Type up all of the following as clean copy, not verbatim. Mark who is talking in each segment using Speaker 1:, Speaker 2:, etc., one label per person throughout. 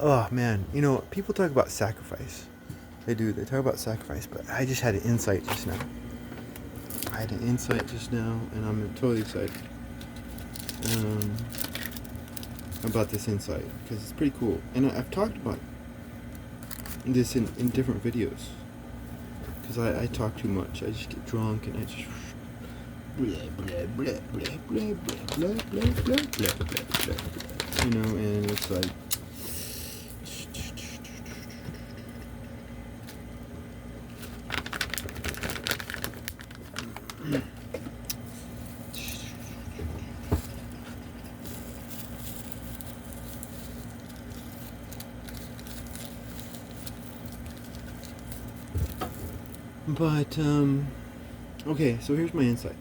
Speaker 1: Oh man, you know, people talk about sacrifice. They do. They talk about sacrifice, but I just had an insight just now. I had an insight just now, and I'm totally excited um, about this insight because it's pretty cool. And I've talked about this in different videos because I talk too much. I just get drunk and I just blah blah blah blah blah blah blah blah blah blah blah blah. You know, and it's like but okay, so here's my insight.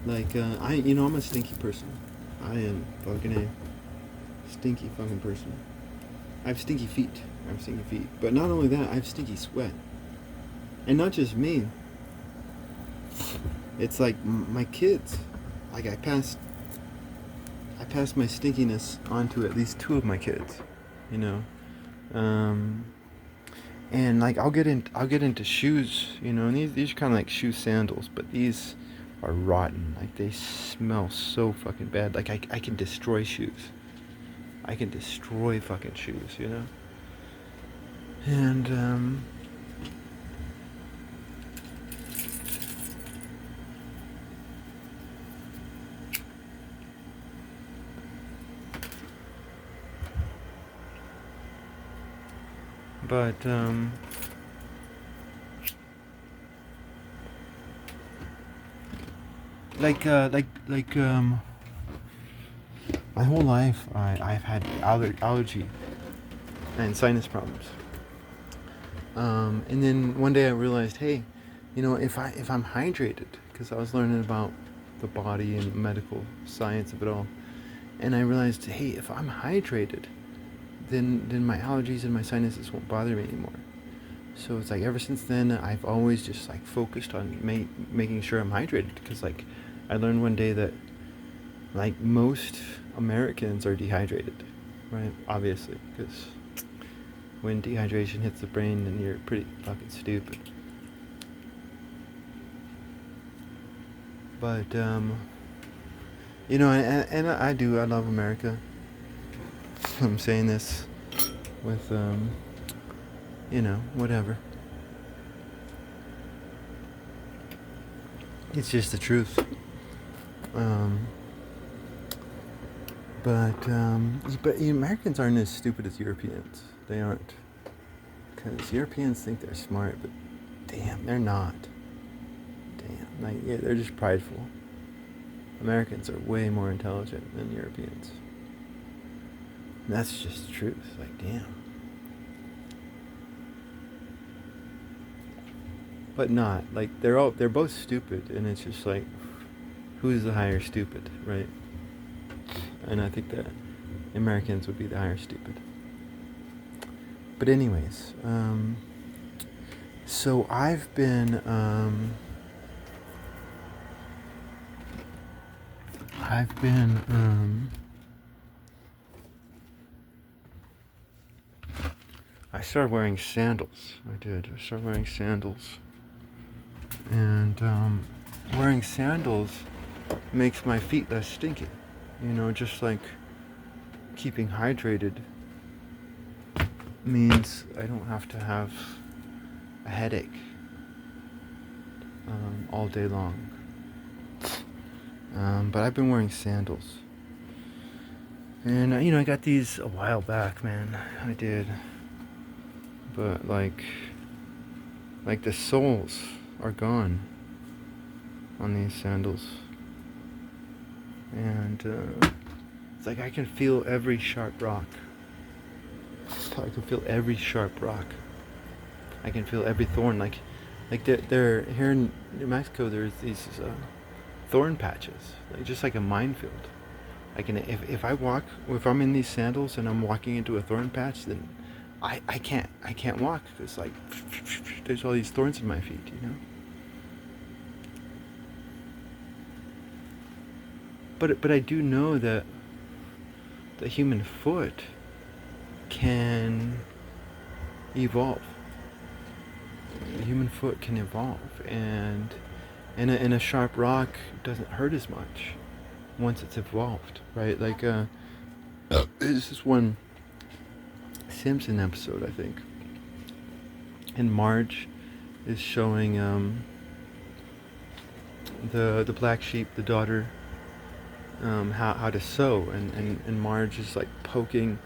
Speaker 1: Like I'm a stinky person. I am fucking a stinky fucking person. I have stinky feet. But not only that, I have stinky sweat. And not just me. It's like my kids. Like I passed my stinkiness onto at least two of my kids. You know. And like I'll get into shoes, you know, and these are kind of like shoe sandals, but these are rotten. Like they smell so fucking bad. Like I can destroy shoes. I can destroy fucking shoes, you know. And but my whole life I've had allergy and sinus problems. And then one day I realized, hey, you know, if I'm hydrated, because I was learning about the body and medical science of it all, and I realized, hey, if I'm hydrated, then my allergies and my sinuses won't bother me anymore. So it's like ever since then I've always just like focused on making sure I'm hydrated, because like I learned one day that like most Americans are dehydrated, right? Obviously, because when dehydration hits the brain, then you're pretty fucking stupid. But you know, and I love America. I'm saying this with you know, whatever. It's just the truth. Um, but Americans aren't as stupid as Europeans. They aren't. Because Europeans think they're smart, but damn, they're not. Damn, like, yeah, they're just prideful. Americans are way more intelligent than Europeans. And that's just the truth. Like, damn. But not. Like, they're both stupid, and it's just like, who's the higher stupid, right? And I think that Americans would be the higher stupid. But anyways, so I've been I started wearing sandals. I started wearing sandals. And wearing sandals makes my feet less stinky. You know, just like keeping hydrated means I don't have to have a headache all day long. But I've been wearing sandals. And, you know, I got these a while back, man. I did. But, like the soles are gone on these sandals. And, it's like I can feel every sharp rock. I can feel every sharp rock. I can feel every thorn. Like there here in New Mexico, there's these thorn patches, like just like a minefield. I can if if I'm in these sandals and I'm walking into a thorn patch, then I can't walk because like there's all these thorns in my feet, you know. But I do know that the human foot can evolve. The human foot can evolve, and in a sharp rock doesn't hurt as much once it's evolved, right? Like there's this one Simpson episode, I think, and Marge is showing the black sheep, the daughter, how to sew, and Marge is like poking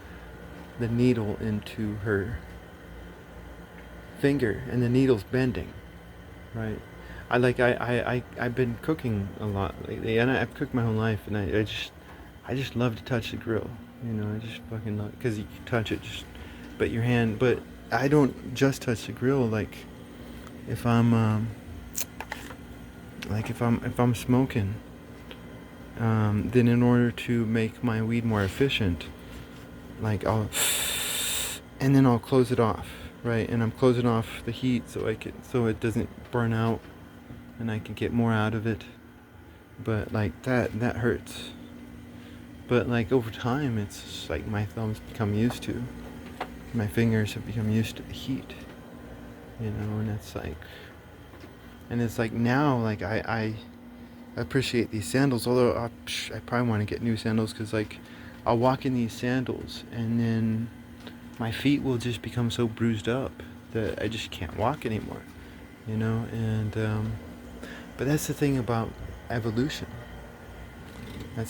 Speaker 1: the needle into her finger, and the needle's bending, right? I've been cooking a lot lately, and I've cooked my whole life, and I just love to touch the grill, I just fucking love, because you touch it, just but your hand, but I don't just touch the grill, like if I'm if I'm smoking, then in order to make my weed more efficient, like and then I'll close it off, right? And I'm closing off the heat so it doesn't burn out, and I can get more out of it. But like that hurts. But like over time, it's just like my thumbs become used to, my fingers have become used to the heat, and it's like now, like I appreciate these sandals, although I probably want to get new sandals, because like I'll walk in these sandals and then my feet will just become so bruised up that I just can't walk anymore, and but that's the thing about evolution. And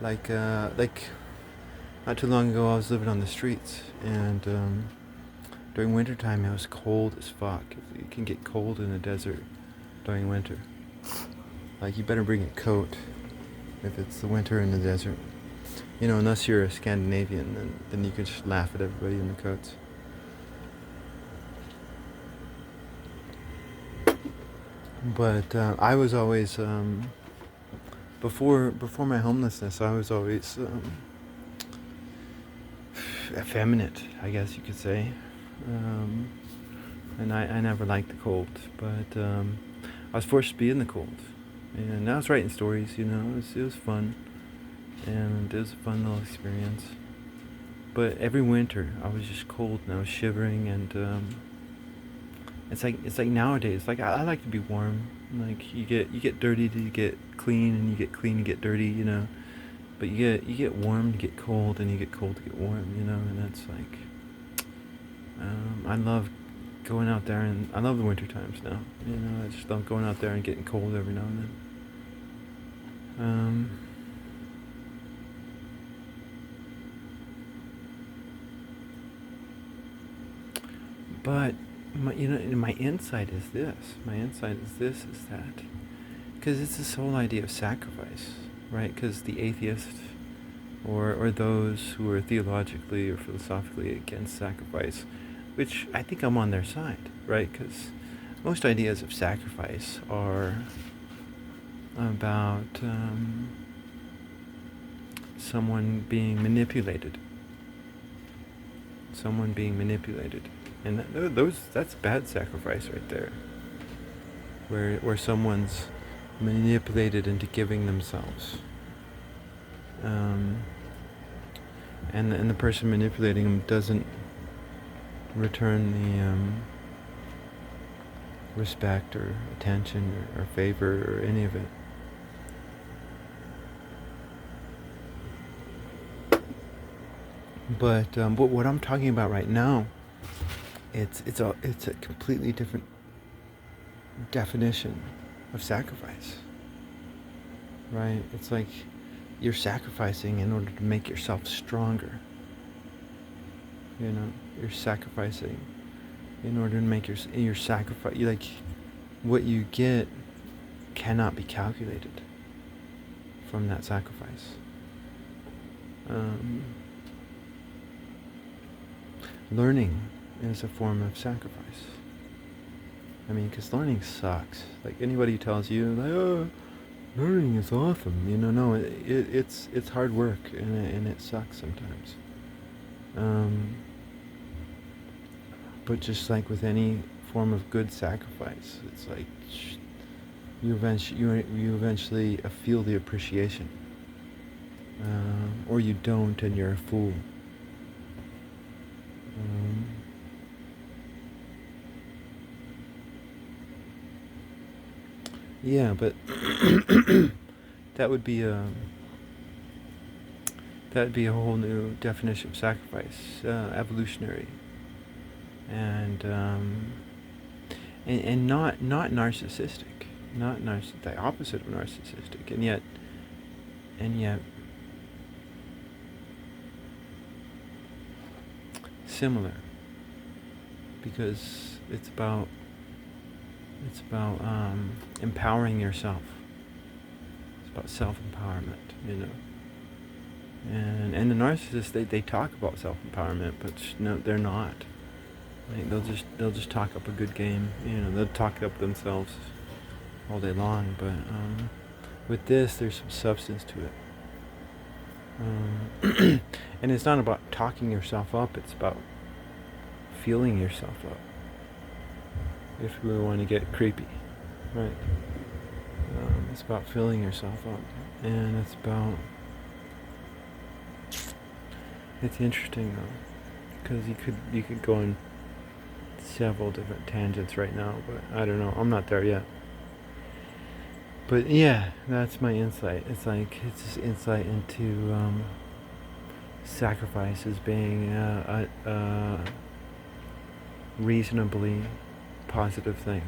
Speaker 1: like not too long ago I was living on the streets, and during wintertime it was cold as fuck. It can get cold in the desert during winter. Like you better bring a coat if it's the winter in the desert. Unless you're a Scandinavian, then you can just laugh at everybody in the coats. But I was always before my homelessness, I was always effeminate, I guess you could say, and I never liked the cold, but I was forced to be in the cold, and I was writing stories. It was fun, and it was a fun little experience. But every winter I was just cold and I was shivering, and it's like nowadays, like I like to be warm. Like you get dirty to get clean, and you get clean to get dirty, But you get warm to get cold, and you get cold to get warm, And that's like I love going out there, and I love the winter times now. I just love going out there and getting cold every now and then. But my insight is this. Is that because it's this whole idea of sacrifice, right? Because the atheist, or those who are theologically or philosophically against sacrifice, which I think I'm on their side, right? Because most ideas of sacrifice are about someone being manipulated. And that's bad sacrifice right there. Where someone's manipulated into giving themselves. And the person manipulating them doesn't return the respect or attention or favor or any of it. But what I'm talking about right now, it's a completely different definition of sacrifice, right? It's like you're sacrificing in order to make yourself stronger. You're sacrificing in order to make your sacrifice. Like what you get cannot be calculated from that sacrifice. Learning is a form of sacrifice. I mean, because learning sucks. Like anybody who tells you, like, oh, learning is awesome. No, it's hard work, and it sucks sometimes. But just like with any form of good sacrifice. It's like you eventually feel the appreciation, or you don't, and you're a fool. Um, yeah, but that would be a whole new definition of sacrifice, evolutionary, and not narcissistic, the opposite of narcissistic, and yet similar, because it's about empowering yourself. It's about self-empowerment, And the narcissists, they talk about self-empowerment, but no, they're not. Like, they'll just talk up a good game, They'll talk up themselves all day long. But with this, there's some substance to it, and it's not about talking yourself up. It's about feeling yourself up. If we want to get creepy, right? It's about filling yourself up, and it's interesting though, because you could go in several different tangents right now, but I don't know. I'm not there yet. But yeah, that's my insight. It's this insight into sacrifice as being a reasonably positive thing.